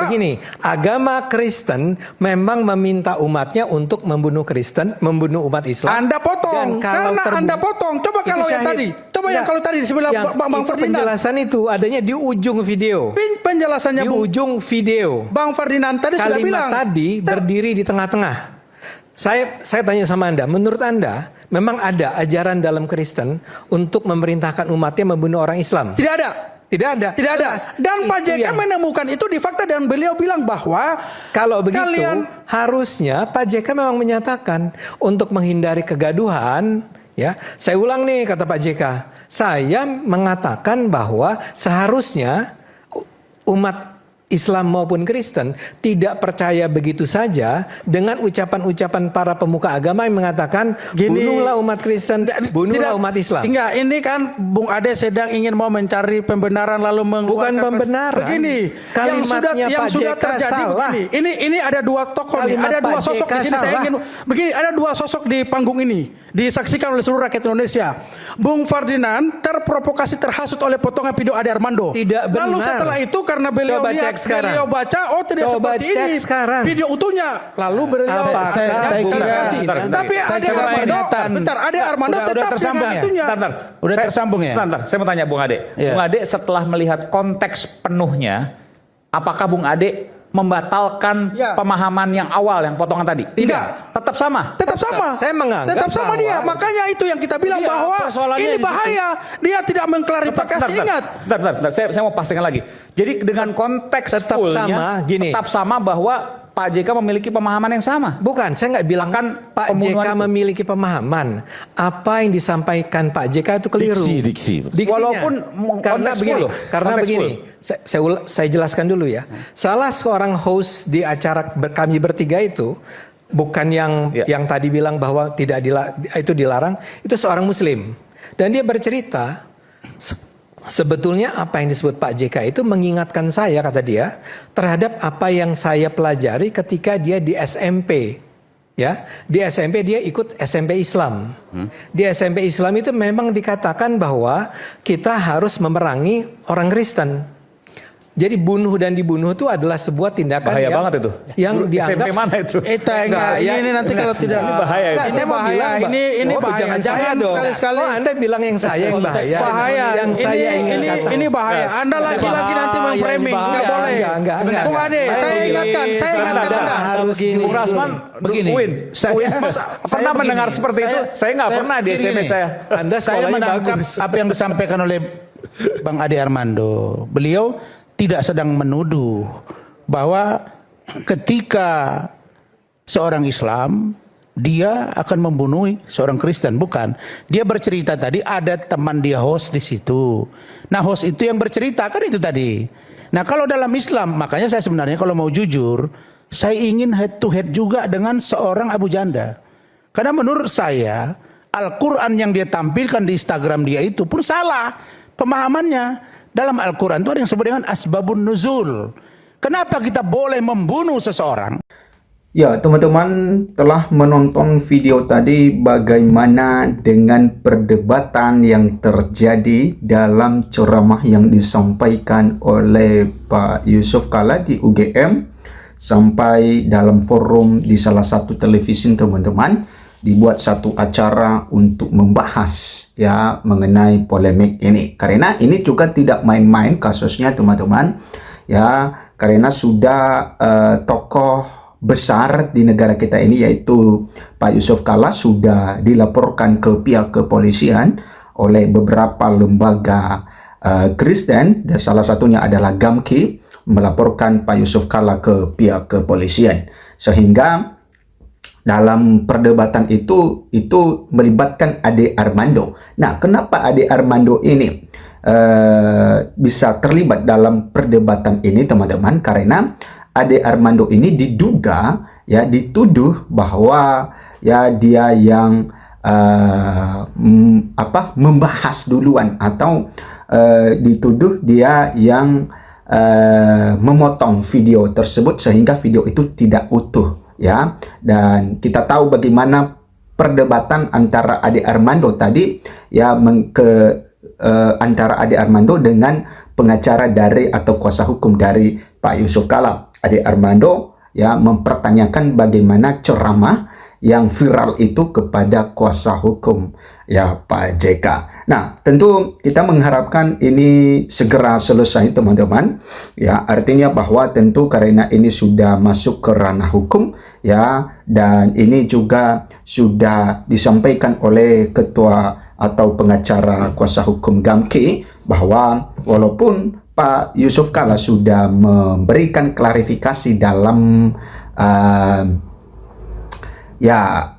begini, agama Kristen memang meminta umatnya untuk membunuh Kristen, membunuh umat Islam. Anda potong, karena Anda potong. Coba kalau yang tadi, kalau tadi di sebelah Bang Ferdinand. Penjelasan itu adanya di ujung video. Penjelasannya di ujung video. Bang Ferdinand tadi sudah bilang. Kalimat tadi berdiri di tengah-tengah. Saya tanya sama Anda, menurut Anda memang ada ajaran dalam Kristen untuk memerintahkan umatnya membunuh orang Islam? Tidak ada. Tidak ada. Tidak ada. Dan Pak JK menemukan itu di fakta dan beliau bilang bahwa kalau begitu harusnya Pak JK memang menyatakan untuk menghindari kegaduhan, ya. Saya ulang nih kata Pak JK. Saya mengatakan bahwa seharusnya umat Islam maupun Kristen tidak percaya begitu saja dengan ucapan-ucapan para pemuka agama yang mengatakan bunuhlah umat Kristen, bunuhlah umat Islam. Enggak, ini kan Bung Ade sedang ingin mau mencari pembenaran lalu mengeluarkan. Bukan pembenaran. Begini, yang sudah terjadi salah. Begini. Ini ada dua tokoh nih, ada dua sosok di sini. Saya ingin begini, ada dua sosok di panggung ini disaksikan oleh seluruh rakyat Indonesia. Bung Ferdinand terprovokasi, terhasut oleh potongan video Ade Armando. Tidak benar. Lalu setelah itu karena beliau beliau baca, oh tidak seperti ini sekarang. Video utuhnya, lalu beliau saya tapi Ade Armando, bentar, Ade Armando tetap tersambung ya. Udah tersambung ya. Sebentar, saya mau tanya Bung Ade. Bung Ade setelah melihat konteks penuhnya, apakah Bung Ade membatalkan pemahaman yang awal yang potongan tadi? Tidak. Tetap sama. Tetap sama. Saya menganggap tetap sama dia. Makanya itu yang kita bilang bahwa ini bahaya. Dia tidak mengklarifikasi. Ingat. Bentar. Saya mau pastikan lagi. Jadi dengan konteks tetap sama, gini. Tetap sama bahwa Pak JK memiliki pemahaman yang sama. Bukan, saya nggak bilang kan Pak JK memiliki pemahaman. Apa yang disampaikan Pak JK itu keliru. Diksi. Walaupun karena begini, saya jelaskan dulu ya. Salah seorang host di acara kami bertiga itu bukan yang tadi bilang bahwa itu dilarang, itu seorang Muslim. Dan dia bercerita sebetulnya apa yang disebut Pak JK itu mengingatkan saya, kata dia, terhadap apa yang saya pelajari ketika dia di SMP. Ya, di SMP dia ikut SMP Islam. Di SMP Islam itu memang dikatakan bahwa kita harus memerangi orang Kristen. Jadi bunuh dan dibunuh itu adalah sebuah tindakan bahaya banget itu. Yang dianggap SMP mana itu? Ini nanti kalau tidak ini bahaya. Saya mau bilang ini bahaya. Jangan dong. Sekali-sekali. Anda bilang yang saya yang bahaya. Yang saya ingin katakan. Ini bahaya. Anda lagi-lagi nanti memframing. Enggak boleh. Enggak. Bung Ade, saya ingatkan harus Bung Rasman begini. Saya pernah mendengar seperti itu. Saya nggak pernah di SMP saya. Anda saya menangkap apa yang disampaikan oleh Bang Ade Armando. Beliau tidak sedang menuduh bahwa ketika seorang Islam dia akan membunuh seorang Kristen, bukan. Dia bercerita tadi ada teman dia host di situ. Nah, host itu yang bercerita kan itu tadi. Nah, kalau dalam Islam, makanya saya sebenarnya kalau mau jujur, saya ingin head to head juga dengan seorang Abu Janda. Karena menurut saya Al-Quran yang dia tampilkan di Instagram dia itu pun salah pemahamannya. Dalam Al-Quran itu ada yang disebut dengan asbabun nuzul. Kenapa kita boleh membunuh seseorang? Ya, teman-teman telah menonton video tadi bagaimana dengan perdebatan yang terjadi dalam ceramah yang disampaikan oleh Pak Yusuf Kalla di UGM sampai dalam forum di salah satu televisi, teman-teman. Dibuat satu acara untuk membahas ya mengenai polemik ini, karena ini juga tidak main-main kasusnya, teman-teman ya, karena sudah tokoh besar di negara kita ini yaitu Pak Yusuf Kalla sudah dilaporkan ke pihak kepolisian oleh beberapa lembaga Kristen, dan salah satunya adalah GAMKI melaporkan Pak Yusuf Kalla ke pihak kepolisian, sehingga dalam perdebatan itu melibatkan Ade Armando. Nah, kenapa Ade Armando ini bisa terlibat dalam perdebatan ini, teman-teman? Karena Ade Armando ini dituduh bahwa ya dia yang membahas duluan, atau dituduh dia yang memotong video tersebut sehingga video itu tidak utuh. Ya, dan kita tahu bagaimana perdebatan antara Ade Armando tadi ya antara Ade Armando dengan pengacara dari atau kuasa hukum dari Pak Yusuf Kalla. Ade Armando ya mempertanyakan bagaimana ceramah yang viral itu kepada kuasa hukum ya Pak JK. Nah, tentu kita mengharapkan ini segera selesai teman-teman. Ya, artinya bahwa tentu karena ini sudah masuk ke ranah hukum ya, dan ini juga sudah disampaikan oleh ketua atau pengacara kuasa hukum Gamke bahwa walaupun Pak Yusuf Kalla sudah memberikan klarifikasi dalam ya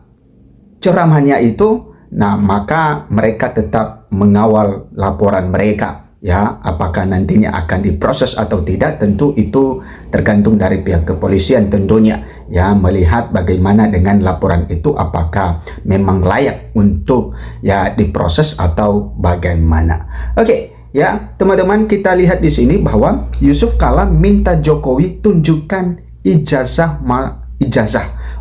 ceramahnya itu, nah maka mereka tetap mengawal laporan mereka ya, apakah nantinya akan diproses atau tidak tentu itu tergantung dari pihak kepolisian tentunya ya, melihat bagaimana dengan laporan itu apakah memang layak untuk ya diproses atau bagaimana. Oke ya teman-teman, kita lihat di sini bahwa Yusuf Kalla minta Jokowi tunjukkan ijazah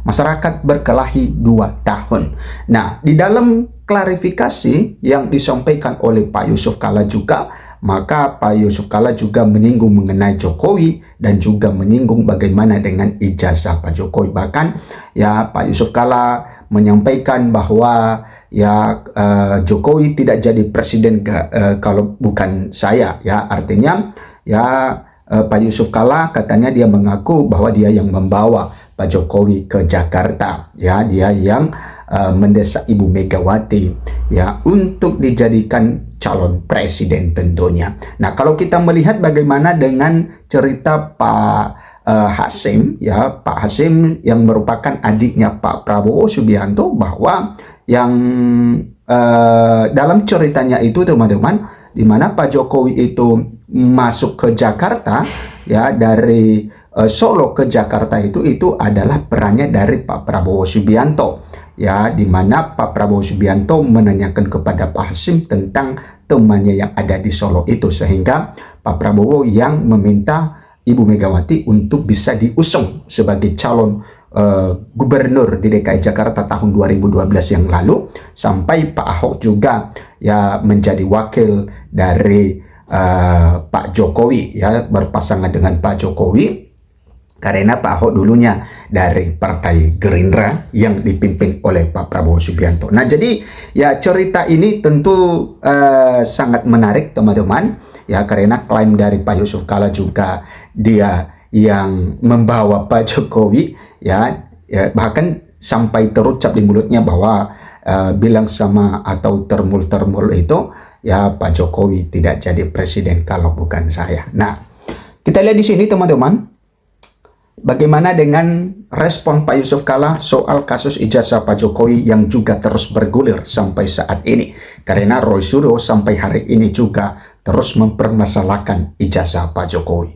masyarakat berkelahi 2 tahun. Nah, di dalam klarifikasi yang disampaikan oleh Pak Yusuf Kalla juga, maka Pak Yusuf Kalla juga menyinggung mengenai Jokowi dan juga menyinggung bagaimana dengan ijazah Pak Jokowi. Bahkan ya Pak Yusuf Kalla menyampaikan bahwa ya Jokowi tidak jadi presiden kalau bukan saya ya, artinya ya Pak Yusuf Kalla katanya dia mengaku bahwa dia yang membawa Pak Jokowi ke Jakarta ya, dia yang mendesak Ibu Megawati ya untuk dijadikan calon presiden tentunya. Nah, kalau kita melihat bagaimana dengan cerita Pak Hasyim ya, Pak Hasyim yang merupakan adiknya Pak Prabowo Subianto, bahwa yang dalam ceritanya itu teman-teman, di mana Pak Jokowi itu masuk ke Jakarta ya, dari Solo ke Jakarta itu adalah perannya dari Pak Prabowo Subianto ya, di mana Pak Prabowo Subianto menanyakan kepada Pak Hasyim tentang temannya yang ada di Solo itu, sehingga Pak Prabowo yang meminta Ibu Megawati untuk bisa diusung sebagai calon gubernur di DKI Jakarta tahun 2012 yang lalu, sampai Pak Ahok juga ya menjadi wakil dari Pak Jokowi ya, berpasangan dengan Pak Jokowi, karena Pak Ahok dulunya dari Partai Gerindra yang dipimpin oleh Pak Prabowo Subianto. Nah, jadi ya cerita ini tentu sangat menarik teman-teman ya, karena klaim dari Pak Yusuf Kalla juga dia yang membawa Pak Jokowi ya, bahkan sampai terucap di mulutnya bahwa bilang sama atau termul-termul itu ya, Pak Jokowi tidak jadi presiden kalau bukan saya. Nah, kita lihat di sini teman-teman, bagaimana dengan respon Pak Yusuf Kalla soal kasus ijazah Pak Jokowi yang juga terus bergulir sampai saat ini, karena Roy Suryo sampai hari ini juga terus mempermasalahkan ijazah Pak Jokowi.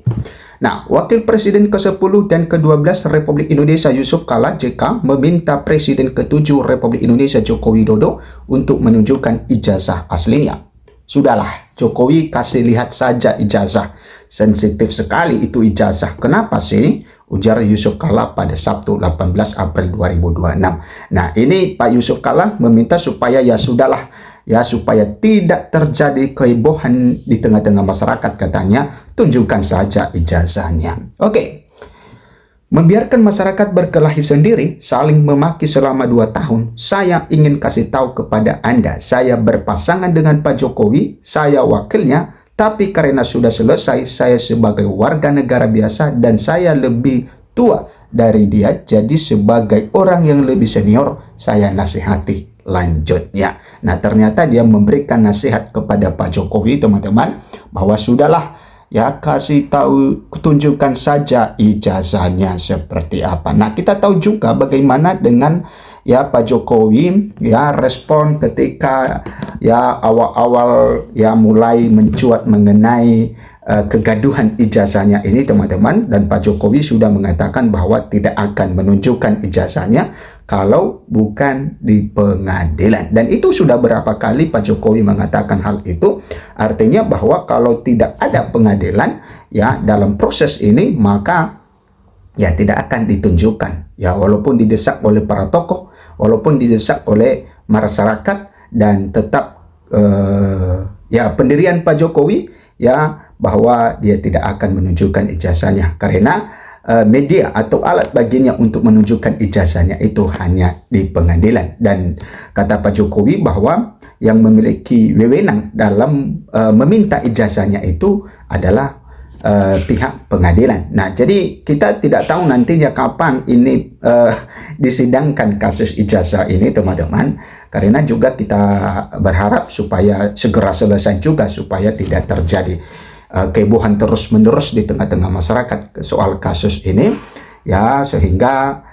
Nah, Wakil Presiden ke-10 dan ke-12 Republik Indonesia Yusuf Kalla JK meminta Presiden ke-7 Republik Indonesia Joko Widodo untuk menunjukkan ijazah aslinya. Sudahlah, Jokowi kasih lihat saja ijazah. Sensitif sekali itu ijazah. Kenapa sih? Ujar Yusuf Kalla pada Sabtu 18 April 2026. Nah, ini Pak Yusuf Kalla meminta supaya ya sudahlah, ya supaya tidak terjadi kehebohan di tengah-tengah masyarakat, katanya tunjukkan saja ijazahnya. Oke. Membiarkan masyarakat berkelahi sendiri, saling memaki selama 2 tahun. Saya ingin kasih tahu kepada Anda, saya berpasangan dengan Pak Jokowi, saya wakilnya, tapi karena sudah selesai, saya sebagai warga negara biasa dan saya lebih tua dari dia, jadi sebagai orang yang lebih senior, saya nasihati, lanjutnya. Nah, ternyata dia memberikan nasihat kepada Pak Jokowi teman-teman, bahwa sudahlah, ya kasih tahu, tunjukkan saja ijazahnya seperti apa. Nah, kita tahu juga bagaimana dengan ya Pak Jokowi ya respon ketika ya awal-awal ya mulai mencuat mengenai kegaduhan ijazahnya ini teman-teman, dan Pak Jokowi sudah mengatakan bahwa tidak akan menunjukkan ijazahnya kalau bukan di pengadilan, dan itu sudah berapa kali Pak Jokowi mengatakan hal itu. Artinya bahwa kalau tidak ada pengadilan ya dalam proses ini, maka ya tidak akan ditunjukkan ya, walaupun didesak oleh para tokoh, walaupun didesak oleh masyarakat, dan tetap ya pendirian Pak Jokowi ya bahwa dia tidak akan menunjukkan ijazahnya, karena media atau alat baginya untuk menunjukkan ijazahnya itu hanya di pengadilan. Dan kata Pak Jokowi bahwa yang memiliki wewenang dalam meminta ijazahnya itu adalah pihak pengadilan. Nah, jadi kita tidak tahu nantinya kapan ini disidangkan kasus ijazah ini, teman-teman. Karena juga kita berharap supaya segera selesai juga, supaya tidak terjadi kehebohan terus-menerus di tengah-tengah masyarakat soal kasus ini, ya, sehingga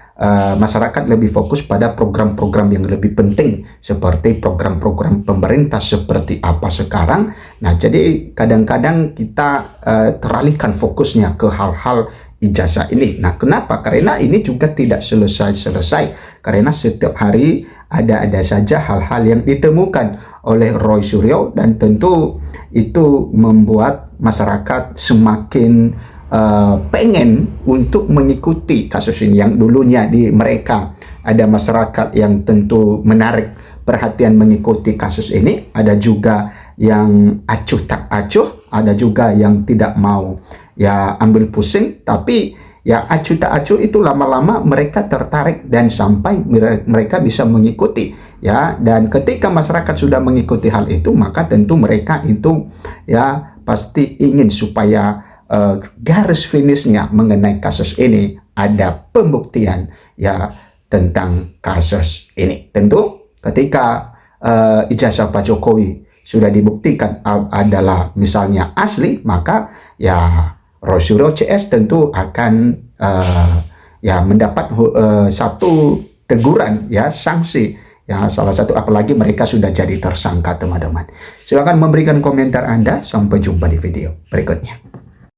masyarakat lebih fokus pada program-program yang lebih penting seperti program-program pemerintah seperti apa sekarang. Nah, jadi kadang-kadang kita teralihkan fokusnya ke hal-hal ijazah ini. Nah, kenapa? Karena ini juga tidak selesai-selesai, karena setiap hari ada saja hal-hal yang ditemukan oleh Roy Suryo, dan tentu itu membuat masyarakat semakin pengen untuk mengikuti kasus ini. Yang dulunya di mereka ada masyarakat yang tentu menarik perhatian mengikuti kasus ini, ada juga yang acuh tak acuh, ada juga yang tidak mau ya ambil pusing, tapi ya acuh tak acuh itu lama-lama mereka tertarik dan sampai mereka bisa mengikuti, ya. Dan ketika masyarakat sudah mengikuti hal itu, maka tentu mereka itu ya pasti ingin supaya garis finishnya mengenai kasus ini ada pembuktian ya tentang kasus ini. Tentu ketika ijazah Pak Jokowi sudah dibuktikan adalah misalnya asli, maka ya Roy Suryo CS tentu akan ya mendapat satu teguran, ya, sanksi, ya, salah satu, apalagi mereka sudah jadi tersangka, teman-teman. Silakan memberikan komentar Anda. Sampai jumpa di video berikutnya.